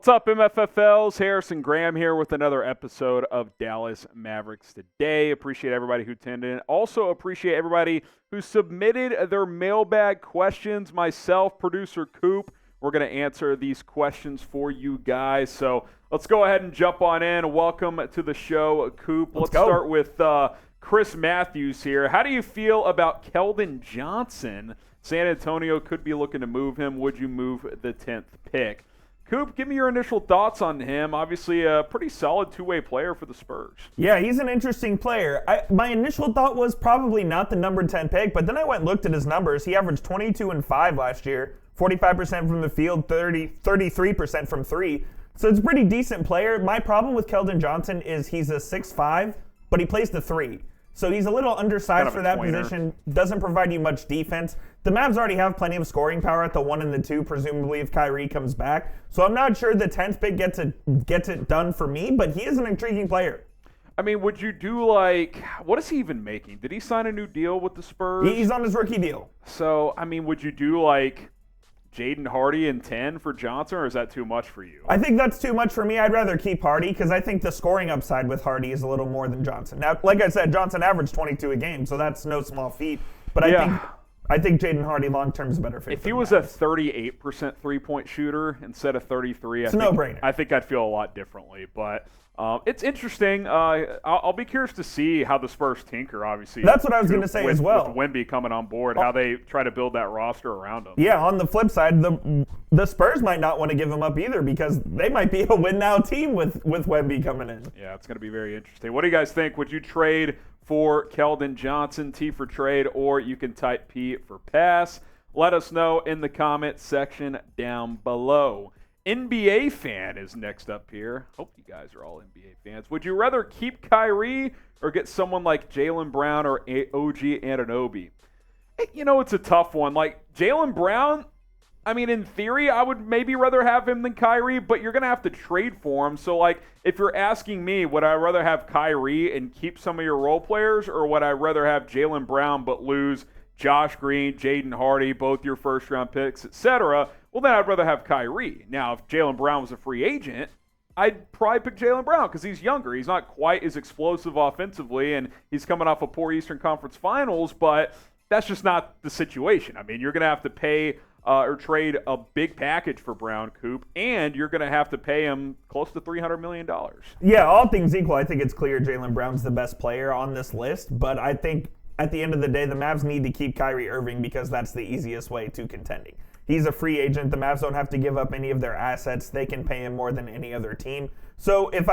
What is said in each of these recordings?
What's up, MFFLs? Harrison Graham here with another episode of Dallas Mavericks Today. Appreciate everybody who tuned in. Also appreciate everybody who submitted their mailbag questions. Myself, producer Coop, we're going to answer these questions for you guys. So let's go ahead and jump on in. Welcome to the show, Coop. Let's start with Chris Matthews here. How do you feel about Keldon Johnson? San Antonio could be looking to move him. Would you move the 10th pick? Coop, give me your initial thoughts on him. Obviously, a pretty solid two-way player for the Spurs. Yeah, he's an interesting player. My initial thought was probably not the number 10 pick, but then I went and looked at his numbers. He averaged 22 and 5 last year, 45% from the field, 33% from three. So it's a pretty decent player. My problem with Keldon Johnson is he's a 6'5", but he plays the 3. So he's a little undersized for that position, doesn't provide you much defense. The Mavs already have plenty of scoring power at the 1 and the 2, presumably if Kyrie comes back. So I'm not sure the 10th pick gets it done for me, but he is an intriguing player. I mean, would you do what is he even making? Did he sign a new deal with the Spurs? He's on his rookie deal. So, I mean, would you do Jaden Hardy in 10 for Johnson, or is that too much for you? I think that's too much for me. I'd rather keep Hardy because I think the scoring upside with Hardy is a little more than Johnson. Now, like I said, Johnson averaged 22 a game, so that's no small feat. But I think Jaden Hardy long-term is a better fit. If he was a 38% three-point shooter instead of 33, no-brainer. I think I'd feel a lot differently. But it's interesting. I'll be curious to see how the Spurs tinker, obviously. That's what I was going to say as well. With Wemby coming on board, how they try to build that roster around him. Yeah, on the flip side, the Spurs might not want to give him up either because they might be a win-now team with Wemby coming in. Yeah, it's going to be very interesting. What do you guys think? Would you trade for Keldon Johnson, T for trade, or you can type P for pass? Let us know in the comment section down below. NBA fan is next up here. Hope you guys are all NBA fans. Would you rather keep Kyrie or get someone like Jaylen Brown or OG Anunoby? It's a tough one. Jaylen Brown, I mean, in theory, I would maybe rather have him than Kyrie, but you're going to have to trade for him. So, if you're asking me, would I rather have Kyrie and keep some of your role players, or would I rather have Jaylen Brown but lose Josh Green, Jaden Hardy, both your first-round picks, etc.? Well, then I'd rather have Kyrie. Now, if Jaylen Brown was a free agent, I'd probably pick Jaylen Brown because he's younger. He's not quite as explosive offensively, and he's coming off a poor Eastern Conference Finals, but that's just not the situation. I mean, you're going to have to pay or trade a big package for Brown, Coop, and you're going to have to pay him close to $300 million. Yeah, all things equal, I think it's clear Jaylen Brown's the best player on this list, but I think at the end of the day, the Mavs need to keep Kyrie Irving because that's the easiest way to contending. He's a free agent. The Mavs don't have to give up any of their assets. They can pay him more than any other team. So if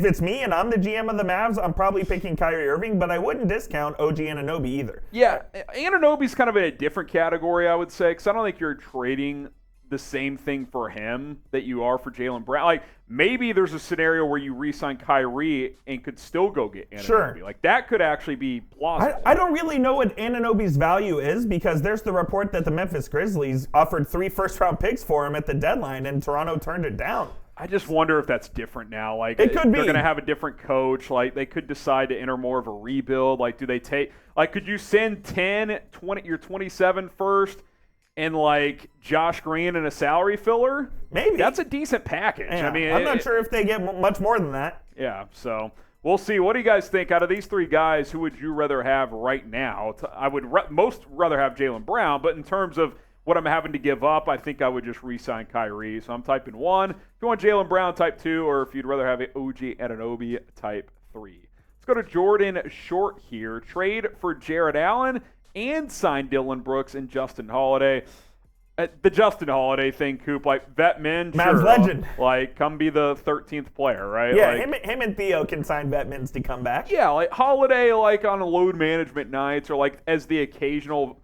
it's me and I'm the GM of the Mavs, I'm probably picking Kyrie Irving, but I wouldn't discount OG Anunoby either. Yeah, Anunoby's kind of in a different category, I would say, because I don't think you're trading the same thing for him that you are for Jaylen Brown. Maybe there's a scenario where you re-sign Kyrie and could still go get Anunoby. Sure. That could actually be plausible. I don't really know what Anunoby's value is because there's the report that the Memphis Grizzlies offered 3 first-round picks for him at the deadline, and Toronto turned it down. I just wonder if that's different now. It could be. They're going to have a different coach. They could decide to enter more of a rebuild. Do they take – could you send 10, 20, your 27 first – and Josh Green and a salary filler? Maybe. That's a decent package. Yeah, I mean, I'm not sure if they get much more than that. Yeah, so we'll see. What do you guys think? Out of these 3 guys, who would you rather have right now? I would most rather have Jaylen Brown, but in terms of what I'm having to give up, I think I would just re-sign Kyrie. So I'm typing 1. If you want Jaylen Brown, type 2, or if you'd rather have an OG Anunoby, type 3. Let's go to Jordan Short here. Trade for Jared Allen and sign Dylan Brooks and Justin Holiday. The Justin Holiday thing, Coop, vet men, Mavs sure, legend. Come be the 13th player, right? Yeah, him and Theo can sign vet men to come back. Yeah, Holiday, on load management nights, or as the occasional,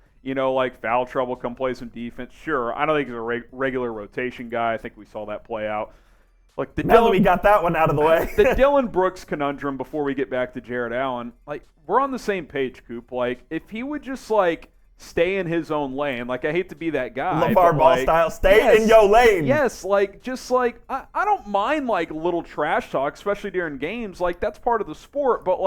foul trouble, come play some defense. Sure, I don't think he's a regular rotation guy. I think we saw that play out. Now that we got that one out of the way. The Dylan Brooks conundrum, before we get back to Jared Allen, we're on the same page, Coop. If he would just, stay in his own lane. I hate to be that guy. LeVar Ball style, stay in your lane. Yes, I don't mind, little trash talk, especially during games. That's part of the sport. But,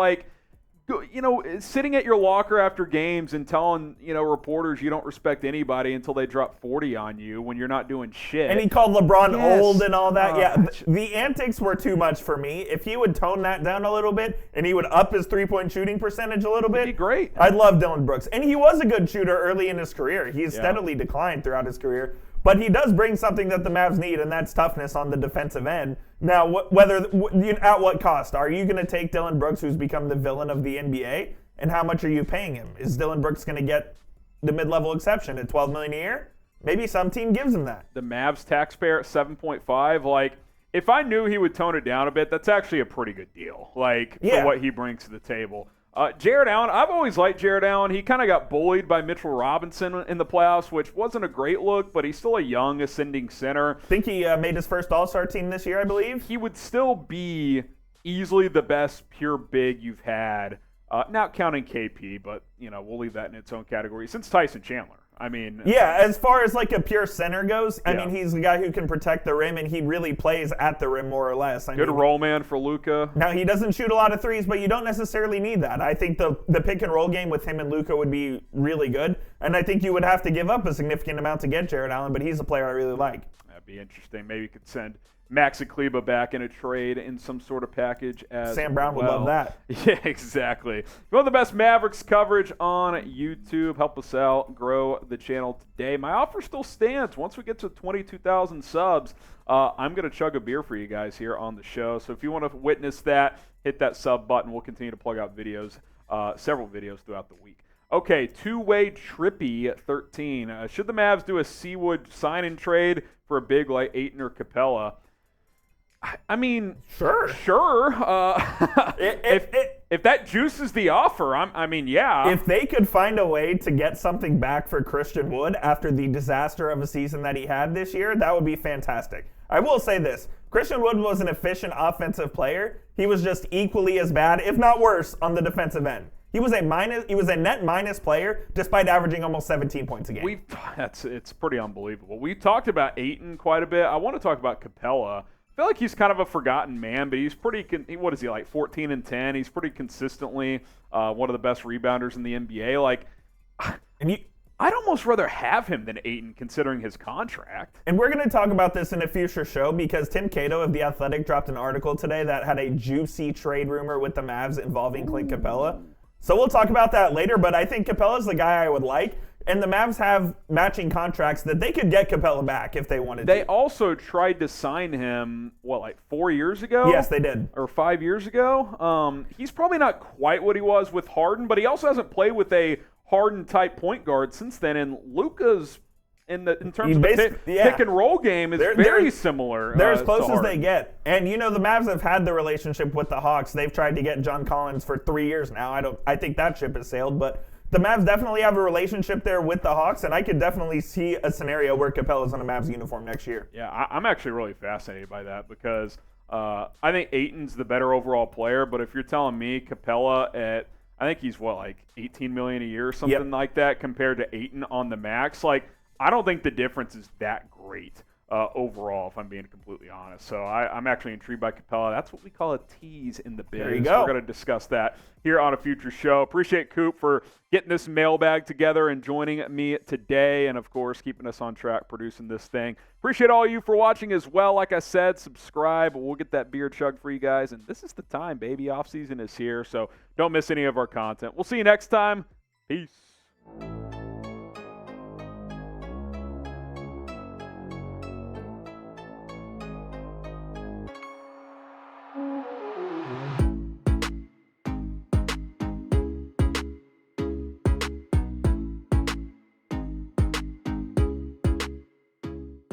sitting at your locker after games and telling, reporters you don't respect anybody until they drop 40 on you when you're not doing shit. And he called LeBron Yes. old and all that. The antics were too much for me. If he would tone that down a little bit and he would up his three-point shooting percentage a little bit, It'd be great. I'd love Dillon Brooks. And he was a good shooter early in his career. He's steadily declined throughout his career. But he does bring something that the Mavs need, and that's toughness on the defensive end. Now, at what cost? Are you going to take Dillon Brooks, who's become the villain of the NBA, and how much are you paying him? Is Dillon Brooks going to get the mid-level exception at $12 million a year? Maybe some team gives him that. The Mavs taxpayer at 7.5, if I knew he would tone it down a bit, that's actually a pretty good deal, for what he brings to the table. Jared Allen, I've always liked Jared Allen. He kind of got bullied by Mitchell Robinson in the playoffs, which wasn't a great look, but he's still a young, ascending center. I think he made his first All-Star team this year, I believe. He would still be easily the best pure big you've had, not counting KP, but, we'll leave that in its own category, since Tyson Chandler. As far as a pure center goes, he's the guy who can protect the rim, and he really plays at the rim more or less. Good roll man for Luka. Now, he doesn't shoot a lot of threes, but you don't necessarily need that. I think the pick and roll game with him and Luka would be really good, and I think you would have to give up a significant amount to get Jared Allen, but he's a player I really like. That'd be interesting. Maybe you could send Maxi Kleber back in a trade in some sort of package as Sam Brown would love that. Yeah, exactly. One of the best Mavericks coverage on YouTube. Help us out. Grow the channel today. My offer still stands. Once we get to 22,000 subs, I'm going to chug a beer for you guys here on the show. So if you want to witness that, hit that sub button. We'll continue to plug out videos, several videos throughout the week. Okay, two-way Trippy 13. Should the Mavs do a Seawood sign-in trade for a big like Ayton or Capela? Sure. If that juices the offer, yeah. If they could find a way to get something back for Christian Wood after the disaster of a season that he had this year, that would be fantastic. I will say this. Christian Wood was an efficient offensive player. He was just equally as bad, if not worse, on the defensive end. He was a net minus player despite averaging almost 17 points a game. It's pretty unbelievable. We've talked about Ayton quite a bit. I want to talk about Capela. I feel like he's kind of a forgotten man, but he's pretty. What is he, 14 and 10? He's pretty consistently one of the best rebounders in the NBA. I'd almost rather have him than Ayton, considering his contract. And we're going to talk about this in a future show because Tim Cato of The Athletic dropped an article today that had a juicy trade rumor with the Mavs involving Clint Capela. So we'll talk about that later, but I think Capela's the guy I would like. And the Mavs have matching contracts that they could get Capela back if they wanted to. They also tried to sign him, 4 years ago? Yes, they did. Or 5 years ago? He's probably not quite what he was with Harden, but he also hasn't played with a Harden-type point guard since then. And Luka's, in terms of the pick and roll game, is very similar. They're as close as they get. And, the Mavs have had the relationship with the Hawks. They've tried to get John Collins for 3 years now. I think that ship has sailed, but the Mavs definitely have a relationship there with the Hawks, and I could definitely see a scenario where Capela's in a Mavs uniform next year. Yeah, I'm actually really fascinated by that because I think Ayton's the better overall player, but if you're telling me Capela I think he's $18 million a year or something like that compared to Ayton on the max. I don't think the difference is that great overall, if I'm being completely honest. So I'm actually intrigued by Capela. That's what we call a tease in the biz. There you go. We're going to discuss that here on a future show. Appreciate Coop for getting this mailbag together and joining me today, and of course keeping us on track producing this thing. Appreciate all you for watching as well. Like I said, subscribe. We'll get that beer chugged for you guys, and this is the time, baby. Off season is here, so don't miss any of our content. We'll see you next time. Peace.